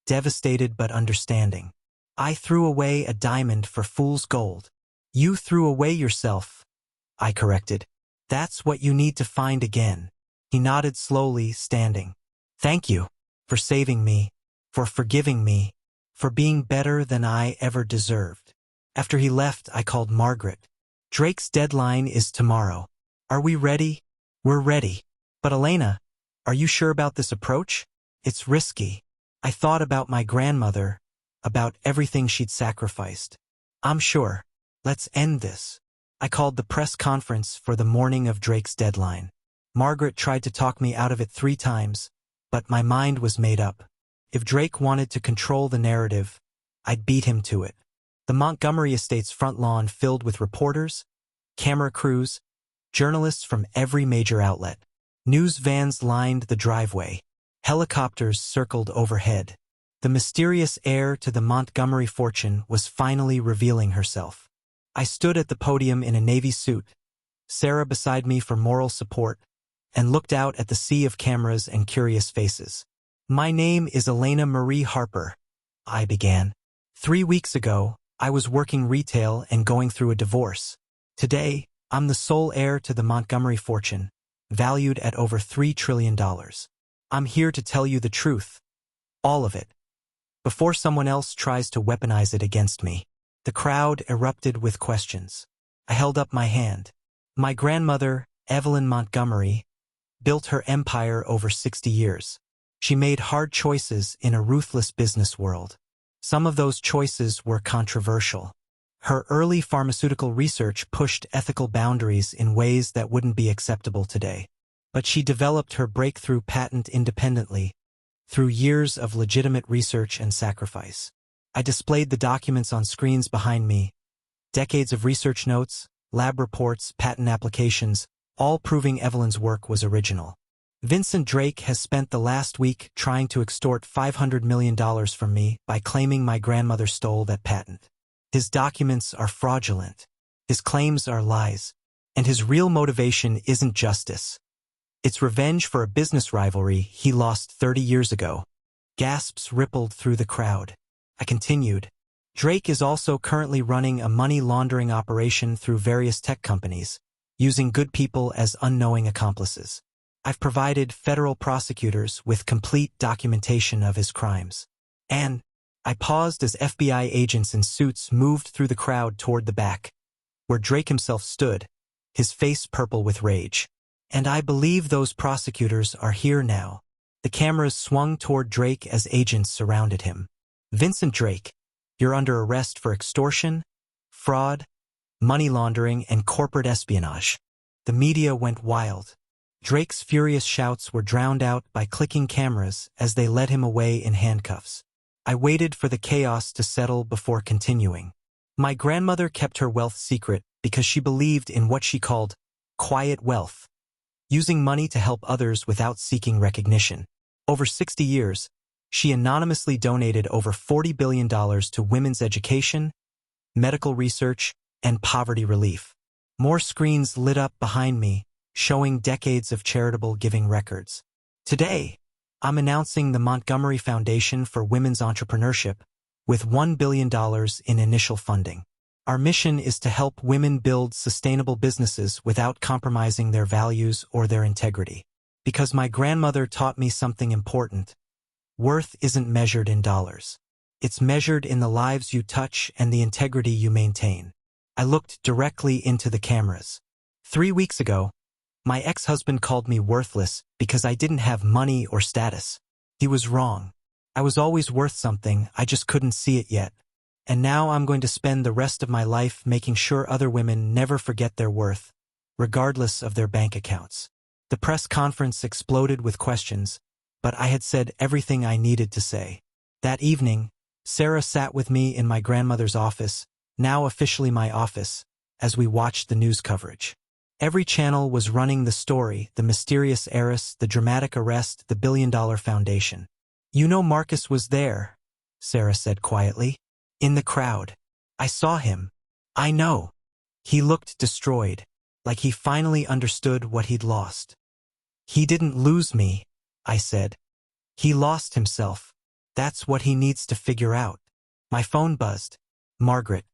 devastated but understanding. I threw away a diamond for fool's gold. You threw away yourself, I corrected. That's what you need to find again. He nodded slowly, standing. Thank you for saving me, for forgiving me, for being better than I ever deserved. After he left, I called Margaret. Drake's deadline is tomorrow. Are we ready? We're ready. But Elena, are you sure about this approach? It's risky. I thought about my grandmother, about everything she'd sacrificed. I'm sure. Let's end this. I called the press conference for the morning of Drake's deadline. Margaret tried to talk me out of it 3 times, but my mind was made up. If Drake wanted to control the narrative, I'd beat him to it. The Montgomery estate's front lawn filled with reporters, camera crews, journalists from every major outlet. News vans lined the driveway. Helicopters circled overhead. The mysterious heir to the Montgomery fortune was finally revealing herself. I stood at the podium in a navy suit, Sarah beside me for moral support, and looked out at the sea of cameras and curious faces. My name is Elena Marie Harper, I began. 3 weeks ago, I was working retail and going through a divorce. Today, I'm the sole heir to the Montgomery fortune, valued at over $3 trillion. I'm here to tell you the truth. All of it. Before someone else tries to weaponize it against me. The crowd erupted with questions. I held up my hand. My grandmother, Evelyn Montgomery, built her empire over 60 years. She made hard choices in a ruthless business world. Some of those choices were controversial. Her early pharmaceutical research pushed ethical boundaries in ways that wouldn't be acceptable today. But she developed her breakthrough patent independently, through years of legitimate research and sacrifice. I displayed the documents on screens behind me, decades of research notes, lab reports, patent applications, all proving Evelyn's work was original. Vincent Drake has spent the last week trying to extort $500 million from me by claiming my grandmother stole that patent. His documents are fraudulent. His claims are lies. And his real motivation isn't justice. It's revenge for a business rivalry he lost 30 years ago. Gasps rippled through the crowd. I continued. Drake is also currently running a money laundering operation through various tech companies, using good people as unknowing accomplices. I've provided federal prosecutors with complete documentation of his crimes. And I paused as FBI agents in suits moved through the crowd toward the back, where Drake himself stood, his face purple with rage. And I believe those prosecutors are here now. The cameras swung toward Drake as agents surrounded him. Vincent Drake, you're under arrest for extortion, fraud, money laundering, and corporate espionage. The media went wild. Drake's furious shouts were drowned out by clicking cameras as they led him away in handcuffs. I waited for the chaos to settle before continuing. My grandmother kept her wealth secret because she believed in what she called quiet wealth, using money to help others without seeking recognition. Over 60 years, she anonymously donated over $40 billion to women's education, medical research, and poverty relief. More screens lit up behind me, showing decades of charitable giving records. Today, I'm announcing the Montgomery Foundation for Women's Entrepreneurship, with $1 billion in initial funding. Our mission is to help women build sustainable businesses without compromising their values or their integrity. Because my grandmother taught me something important. Worth isn't measured in dollars. It's measured in the lives you touch and the integrity you maintain. I looked directly into the cameras. 3 weeks ago, my ex-husband called me worthless because I didn't have money or status. He was wrong. I was always worth something, I just couldn't see it yet. And now I'm going to spend the rest of my life making sure other women never forget their worth, regardless of their bank accounts. The press conference exploded with questions, but I had said everything I needed to say. That evening, Sarah sat with me in my grandmother's office, now officially my office, as we watched the news coverage. Every channel was running the story, the mysterious heiress, the dramatic arrest, the billion-dollar foundation. You know Marcus was there, Sarah said quietly. In the crowd. I saw him. I know. He looked destroyed, like he finally understood what he'd lost. He didn't lose me, I said. He lost himself. That's what he needs to figure out. My phone buzzed. Margaret.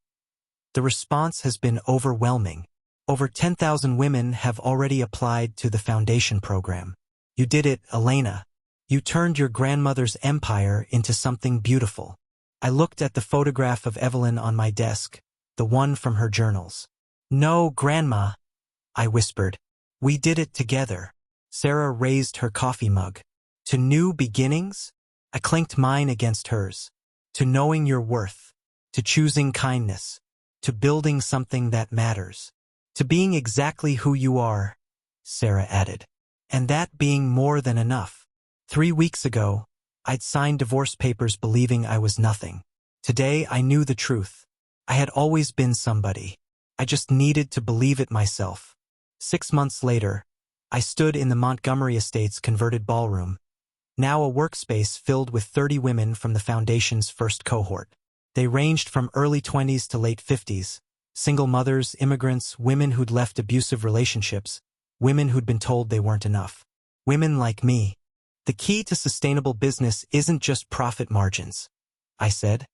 The response has been overwhelming. Over 10,000 women have already applied to the foundation program. You did it, Elena. You turned your grandmother's empire into something beautiful. I looked at the photograph of Evelyn on my desk, the one from her journals. No, Grandma, I whispered. We did it together. Sarah raised her coffee mug. To new beginnings? I clinked mine against hers. To knowing your worth. To choosing kindness. To building something that matters. To being exactly who you are, Sarah added. And that being more than enough. 3 weeks ago, I'd signed divorce papers believing I was nothing. Today, I knew the truth. I had always been somebody. I just needed to believe it myself. 6 months later, I stood in the Montgomery Estates converted ballroom, now a workspace filled with 30 women from the foundation's first cohort. They ranged from early 20s to late 50s, single mothers, immigrants, women who'd left abusive relationships, women who'd been told they weren't enough. Women like me. The key to sustainable business isn't just profit margins, I said,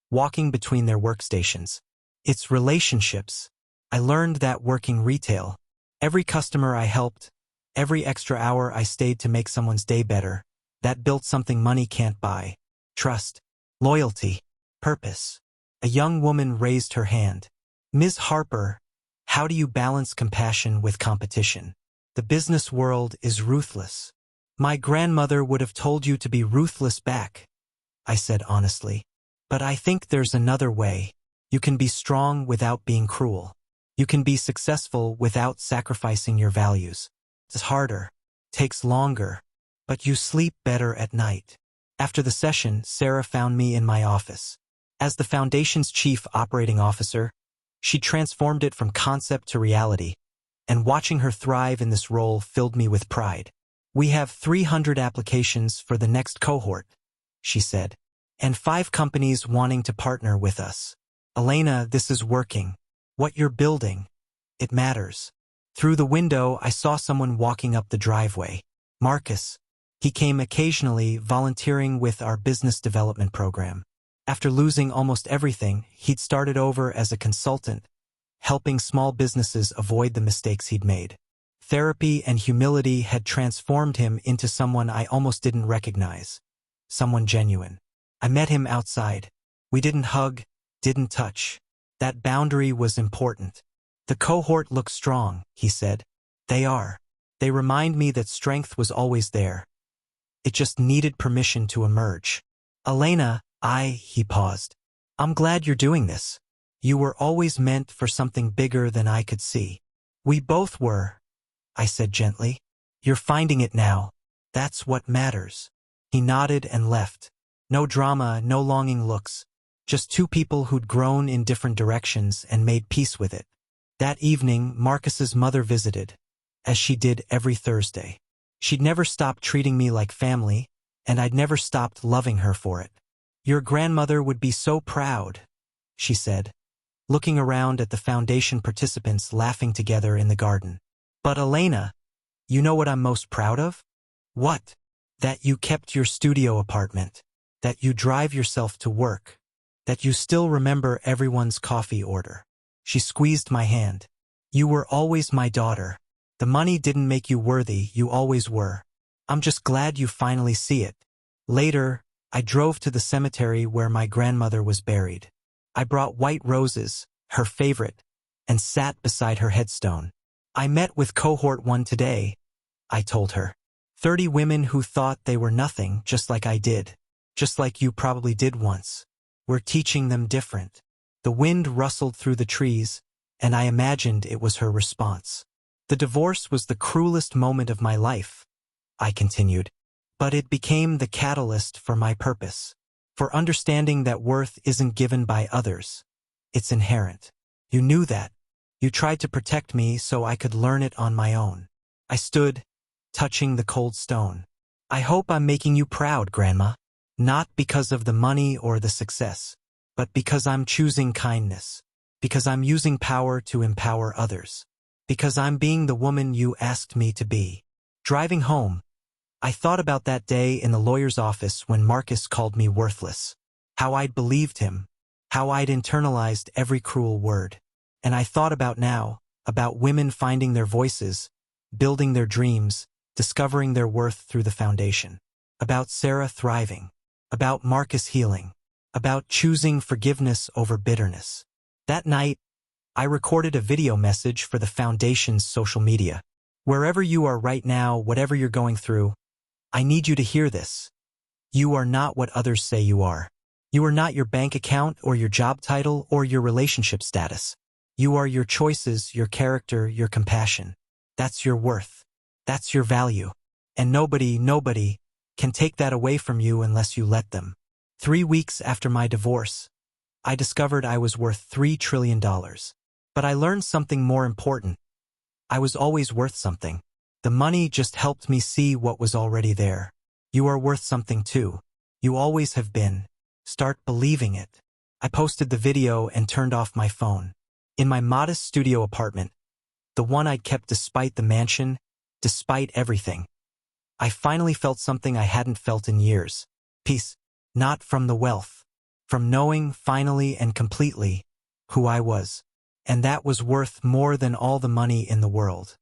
walking between their workstations. It's relationships. I learned that working retail. Every customer I helped, every extra hour I stayed to make someone's day better, that built something money can't buy. Trust, loyalty, purpose. A young woman raised her hand. Ms. Harper, how do you balance compassion with competition? The business world is ruthless. My grandmother would have told you to be ruthless back, I said honestly. But I think there's another way. You can be strong without being cruel. You can be successful without sacrificing your values. It's harder, takes longer, but you sleep better at night. After the session, Sarah found me in my office. As the foundation's chief operating officer, she transformed it from concept to reality, and watching her thrive in this role filled me with pride. We have 300 applications for the next cohort, she said, and 5 companies wanting to partner with us. Elena, this is working. What you're building, it matters. Through the window, I saw someone walking up the driveway. Marcus. He came occasionally, volunteering with our business development program. After losing almost everything, he'd started over as a consultant, helping small businesses avoid the mistakes he'd made. Therapy and humility had transformed him into someone I almost didn't recognize. Someone genuine. I met him outside. We didn't hug, didn't touch. That boundary was important. The cohort looks strong, he said. They are. They remind me that strength was always there. It just needed permission to emerge. Elena, he paused. I'm glad you're doing this. You were always meant for something bigger than I could see. We both were, I said gently. You're finding it now. That's what matters. He nodded and left. No drama, no longing looks. Just 2 people who'd grown in different directions and made peace with it. That evening, Marcus's mother visited, as she did every Thursday. She'd never stopped treating me like family, and I'd never stopped loving her for it. Your grandmother would be so proud, she said, looking around at the foundation participants laughing together in the garden. But Elena, you know what I'm most proud of? What? That you kept your studio apartment, that you drive yourself to work, that you still remember everyone's coffee order. She squeezed my hand. You were always my daughter. The money didn't make you worthy, you always were. I'm just glad you finally see it. Later, I drove to the cemetery where my grandmother was buried. I brought white roses, her favorite, and sat beside her headstone. I met with cohort 1 today, I told her. 30 women who thought they were nothing, just like I did. Just like you probably did once. We're teaching them different. The wind rustled through the trees, and I imagined it was her response. The divorce was the cruelest moment of my life, I continued, but it became the catalyst for my purpose, for understanding that worth isn't given by others. It's inherent. You knew that. You tried to protect me so I could learn it on my own. I stood, touching the cold stone. I hope I'm making you proud, Grandma. Not because of the money or the success, but because I'm choosing kindness, because I'm using power to empower others, because I'm being the woman you asked me to be. Driving home, I thought about that day in the lawyer's office when Marcus called me worthless, how I'd believed him, how I'd internalized every cruel word. And I thought about now, about women finding their voices, building their dreams, discovering their worth through the foundation, about Sarah thriving, about Marcus healing, about choosing forgiveness over bitterness. That night, I recorded a video message for the foundation's social media. Wherever you are right now, whatever you're going through, I need you to hear this. You are not what others say you are. You are not your bank account or your job title or your relationship status. You are your choices, your character, your compassion. That's your worth. That's your value. And nobody can take that away from you unless you let them. 3 weeks after my divorce, I discovered I was worth $3 trillion. But I learned something more important. I was always worth something. The money just helped me see what was already there. You are worth something too. You always have been. Start believing it. I posted the video and turned off my phone. In my modest studio apartment, the one I'd kept despite the mansion, despite everything, I finally felt something I hadn't felt in years. Peace, not from the wealth, from knowing finally and completely who I was. And that was worth more than all the money in the world.